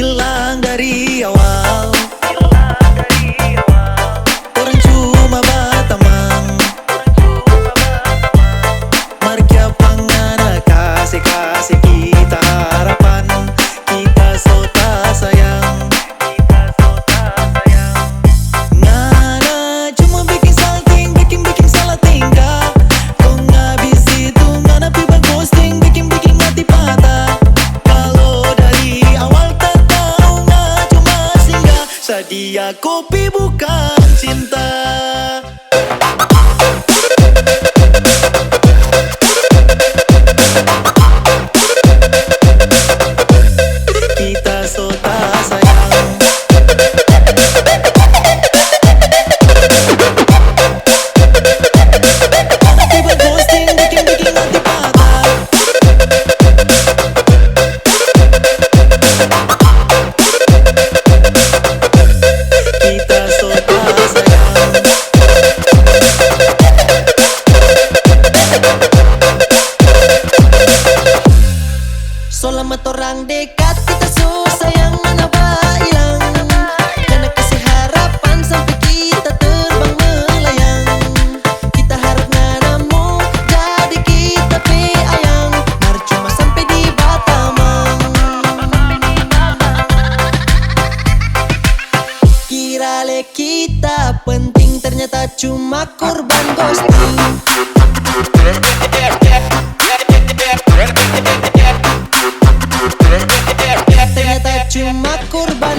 hilang dari awal. Orang cuma batamang, marga pangana kasih kita harapan, kita sota sayang. Ngana cuma bikin salting, bikin salah tingkah. Kau ngabis itu ngana piba ghosting, bikin hati patah. Kalau dari awal tak tahu nggak cuma singgah, sedia kopi bukan cinta. Kita sota sayang. Ngana piba ghosting, bikin hati patah. Kita sota sayang. Selamat orang dekat kita sayang mana hilang, karena kasih harapan sampai kita terbang melayang. Kita harap nganamu jadi kita pe ayang, mar cuma sampai di Batamang. Kirale kita penting, ternyata cuma korban ghosting. Ternyata cuma korban